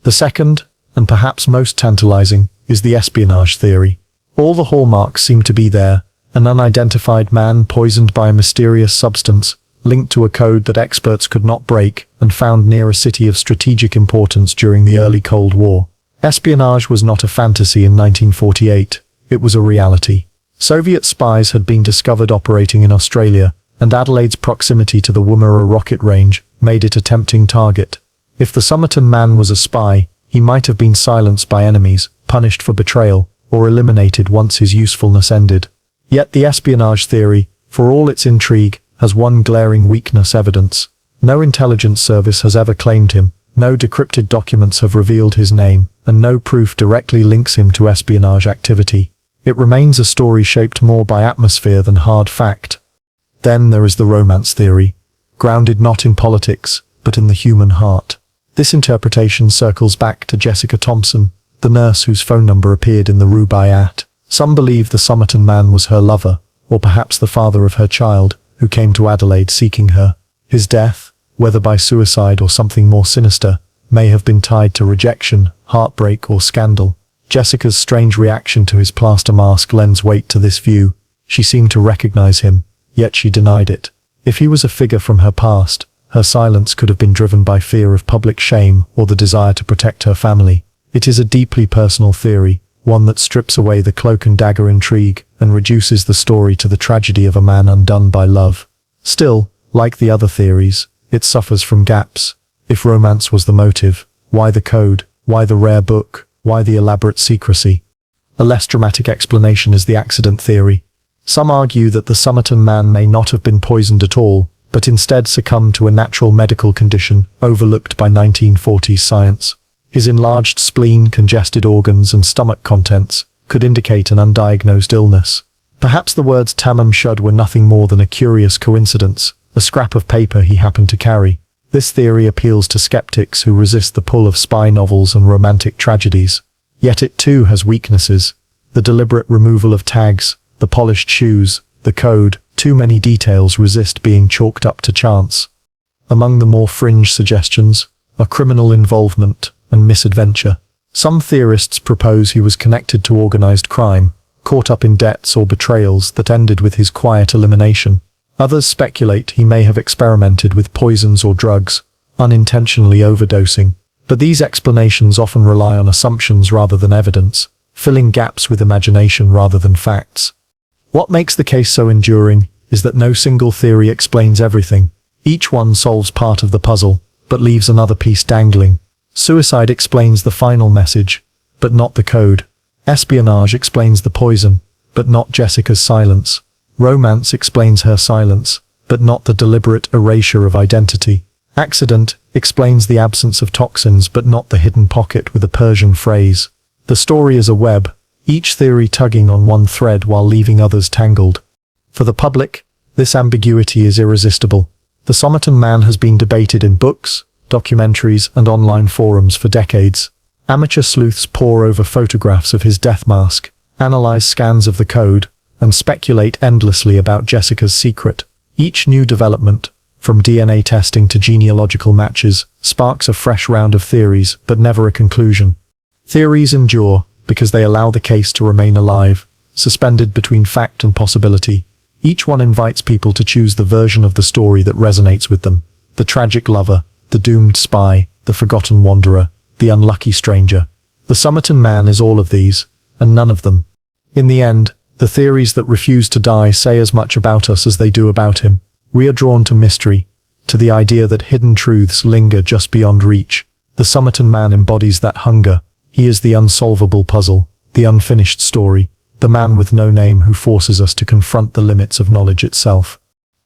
The second, and perhaps most tantalizing, is the espionage theory. All the hallmarks seem to be there: an unidentified man poisoned by a mysterious substance, linked to a code that experts could not break, and found near a city of strategic importance during the early Cold War. Espionage was not a fantasy in 1948, it was a reality. Soviet spies had been discovered operating in Australia, and Adelaide's proximity to the Woomera rocket range made it a tempting target. If the Somerton man was a spy, he might have been silenced by enemies, punished for betrayal, or eliminated once his usefulness ended. Yet the espionage theory, for all its intrigue, has one glaring weakness: evidence. No intelligence service has ever claimed him, no decrypted documents have revealed his name, and no proof directly links him to espionage activity. It remains a story shaped more by atmosphere than hard fact. Then there is the romance theory, grounded not in politics, but in the human heart. This interpretation circles back to Jessica Thompson, the nurse whose phone number appeared in the Rubaiyat. Some believe the Somerton man was her lover, or perhaps the father of her child, who came to Adelaide seeking her. His death, whether by suicide or something more sinister, may have been tied to rejection, heartbreak, or scandal. Jessica's strange reaction to his plaster mask lends weight to this view. She seemed to recognize him, yet she denied it. If he was a figure from her past, her silence could have been driven by fear of public shame or the desire to protect her family. It is a deeply personal theory, one that strips away the cloak and dagger intrigue and reduces the story to the tragedy of a man undone by love. Still, like the other theories, it suffers from gaps. If romance was the motive, why the code? Why the rare book? Why the elaborate secrecy? A less dramatic explanation is the accident theory. Some argue that the Somerton man may not have been poisoned at all, but instead succumbed to a natural medical condition overlooked by 1940s science. His enlarged spleen, congested organs, and stomach contents could indicate an undiagnosed illness. Perhaps the words Tamam Shud were nothing more than a curious coincidence, a scrap of paper he happened to carry. This theory appeals to skeptics who resist the pull of spy novels and romantic tragedies. Yet it too has weaknesses: the deliberate removal of tags, the polished shoes, the code. Too many details resist being chalked up to chance. Among the more fringe suggestions are criminal involvement and misadventure. Some theorists propose he was connected to organized crime, caught up in debts or betrayals that ended with his quiet elimination. Others speculate he may have experimented with poisons or drugs, unintentionally overdosing. But these explanations often rely on assumptions rather than evidence, filling gaps with imagination rather than facts. What makes the case so enduring is that no single theory explains everything. Each one solves part of the puzzle, but leaves another piece dangling. Suicide explains the final message, but not the code. Espionage explains the poison, but not Jessica's silence. Romance explains her silence, but not the deliberate erasure of identity. Accident explains the absence of toxins, but not the hidden pocket with a Persian phrase. The story is a web, each theory tugging on one thread while leaving others tangled. For the public, this ambiguity is irresistible. The Somerton man has been debated in books, documentaries, and online forums for decades. Amateur sleuths pore over photographs of his death mask, analyze scans of the code, and speculate endlessly about Jessica's secret. Each new development, from DNA testing to genealogical matches, sparks a fresh round of theories, but never a conclusion. Theories endure because they allow the case to remain alive, suspended between fact and possibility. Each one invites people to choose the version of the story that resonates with them. The tragic lover, the doomed spy, the forgotten wanderer, the unlucky stranger. The Somerton man is all of these, and none of them. In the end, the theories that refuse to die say as much about us as they do about him. We are drawn to mystery, to the idea that hidden truths linger just beyond reach. The Somerton man embodies that hunger. He is the unsolvable puzzle, the unfinished story, the man with no name who forces us to confront the limits of knowledge itself.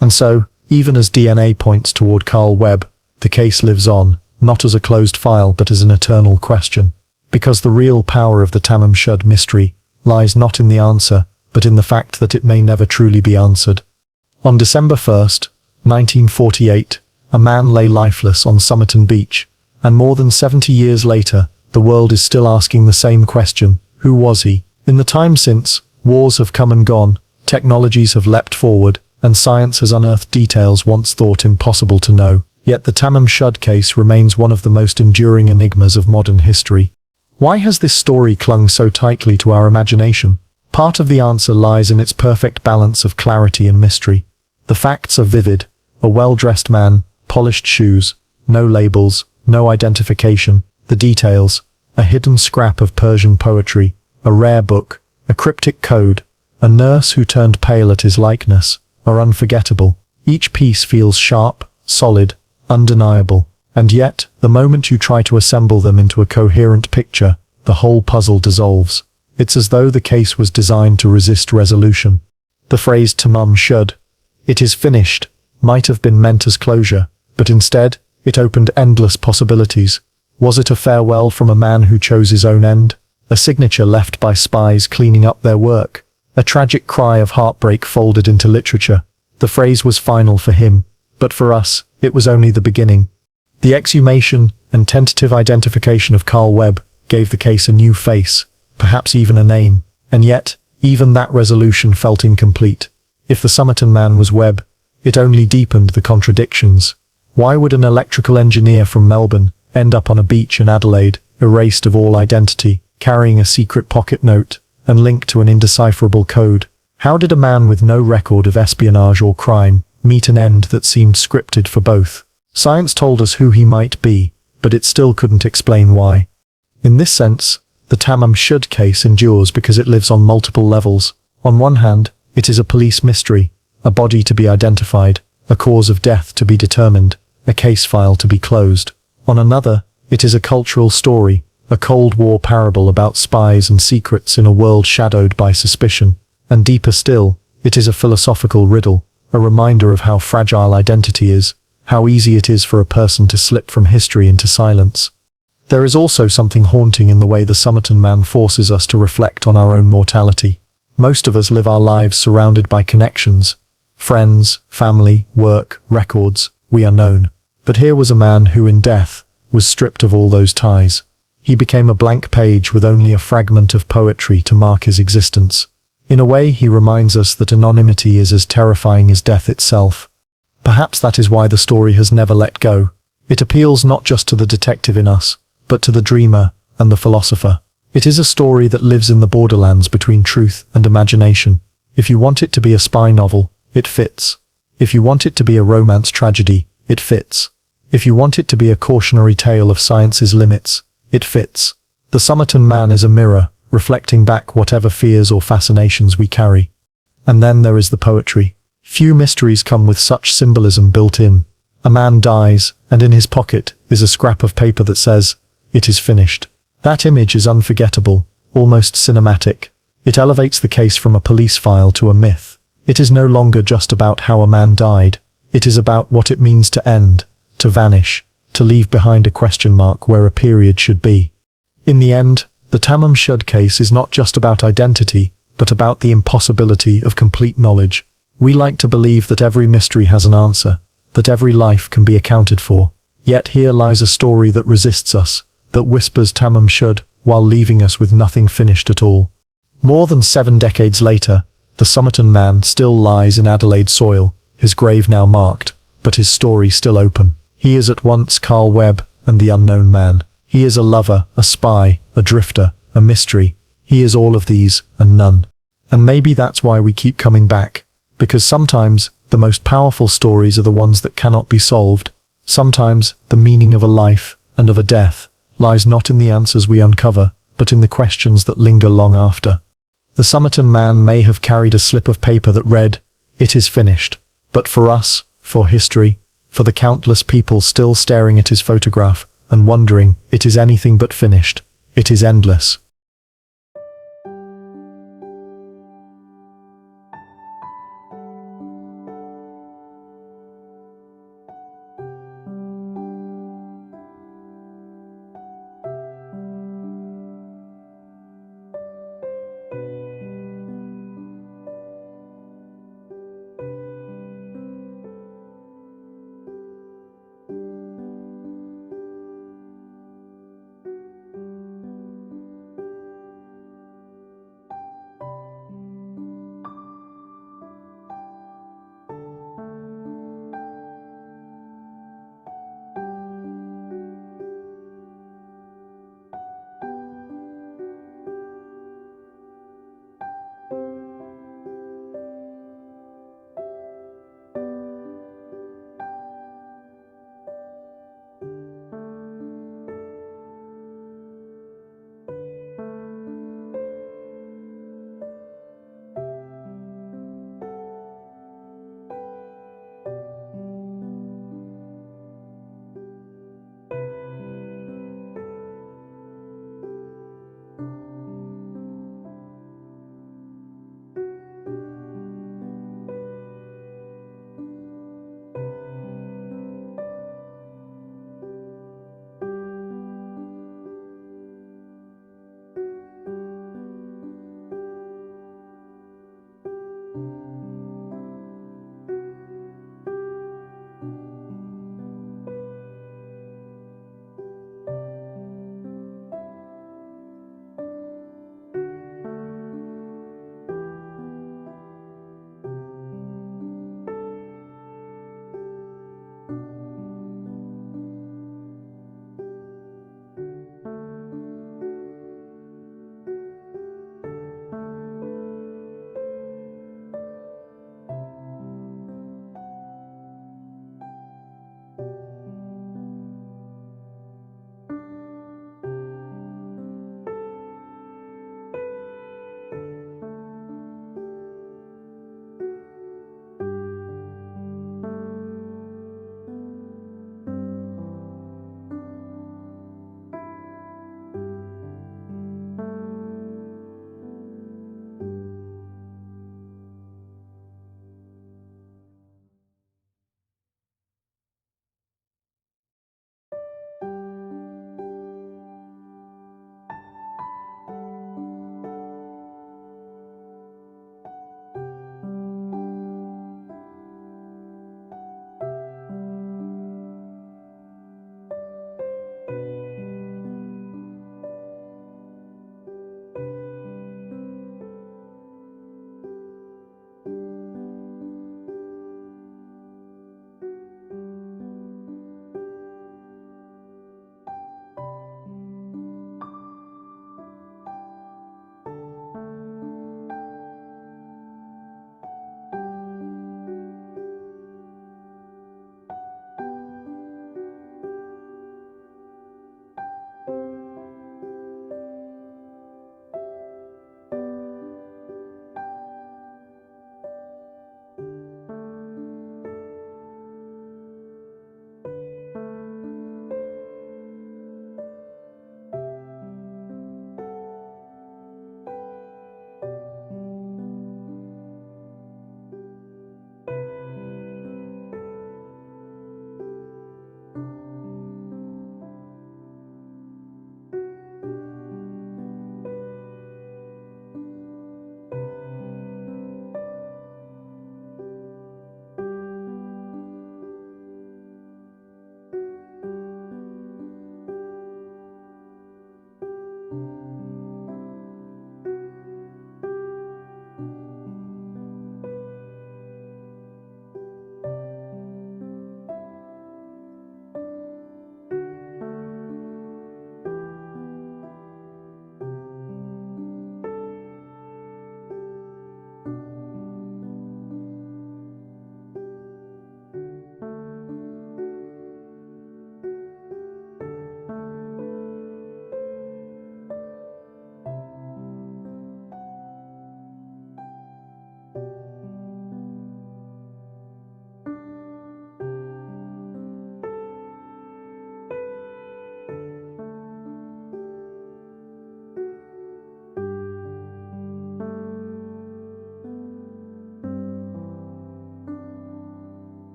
And so, even as DNA points toward Carl Webb, the case lives on, not as a closed file but as an eternal question. Because the real power of the Tamam Shud mystery lies not in the answer, but in the fact that it may never truly be answered. On December 1st, 1948, a man lay lifeless on Somerton Beach, and more than 70 years later, the world is still asking the same question: who was he? In the time since, wars have come and gone, technologies have leapt forward, and science has unearthed details once thought impossible to know. Yet the Tamam Shud case remains one of the most enduring enigmas of modern history. Why has this story clung so tightly to our imagination? Part of the answer lies in its perfect balance of clarity and mystery. The facts are vivid: a well-dressed man, polished shoes, no labels, no identification. The details: a hidden scrap of Persian poetry, a rare book, a cryptic code, a nurse who turned pale at his likeness, are unforgettable. Each piece feels sharp, solid, undeniable. And yet, the moment you try to assemble them into a coherent picture, the whole puzzle dissolves. It's as though the case was designed to resist resolution. The phrase Tamam Shud, "it is finished," might have been meant as closure, but instead, it opened endless possibilities. Was it a farewell from a man who chose his own end? A signature left by spies cleaning up their work? A tragic cry of heartbreak folded into literature? The phrase was final for him, but for us, it was only the beginning. The exhumation and tentative identification of Carl Webb gave the case a new face, perhaps even a name, and yet, even that resolution felt incomplete. If the Somerton man was Webb, it only deepened the contradictions. Why would an electrical engineer from Melbourne end up on a beach in Adelaide, erased of all identity, carrying a secret pocket note, and linked to an indecipherable code? How did a man with no record of espionage or crime meet an end that seemed scripted for both? Science told us who he might be, but it still couldn't explain why. In this sense, the Tamam Shud case endures because it lives on multiple levels. On one hand, it is a police mystery, a body to be identified, a cause of death to be determined, a case file to be closed. On another, it is a cultural story, a Cold War parable about spies and secrets in a world shadowed by suspicion. And deeper still, it is a philosophical riddle, a reminder of how fragile identity is, how easy it is for a person to slip from history into silence. There is also something haunting in the way the Somerton man forces us to reflect on our own mortality. Most of us live our lives surrounded by connections: friends, family, work, records. We are known. But here was a man who in death was stripped of all those ties. He became a blank page with only a fragment of poetry to mark his existence. In a way, he reminds us that anonymity is as terrifying as death itself. Perhaps that is why the story has never let go. It appeals not just to the detective in us, but to the dreamer and the philosopher. It is a story that lives in the borderlands between truth and imagination. If you want it to be a spy novel, it fits. If you want it to be a romance tragedy, it fits. If you want it to be a cautionary tale of science's limits, it fits. The Somerton man is a mirror, reflecting back whatever fears or fascinations we carry. And then there is the poetry. Few mysteries come with such symbolism built in. A man dies, and in his pocket is a scrap of paper that says, "It is finished." That image is unforgettable, almost cinematic. It elevates the case from a police file to a myth. It is no longer just about how a man died. It is about what it means to end, to vanish, to leave behind a question mark where a period should be. In the end, the Tamam Shud case is not just about identity, but about the impossibility of complete knowledge. We like to believe that every mystery has an answer, that every life can be accounted for. Yet here lies a story that resists us, that whispers Tamam Shud while leaving us with nothing finished at all. More than 7 decades later, the Somerton man still lies in Adelaide soil, his grave now marked, but his story still open. He is at once Carl Webb and the unknown man. He is a lover, a spy, a drifter, a mystery. He is all of these and none. And maybe that's why we keep coming back. Because sometimes, the most powerful stories are the ones that cannot be solved. Sometimes, the meaning of a life, and of a death, lies not in the answers we uncover, but in the questions that linger long after. The Somerton man may have carried a slip of paper that read, "It is finished." But for us, for history, for the countless people still staring at his photograph and wondering, it is anything but finished. It is endless.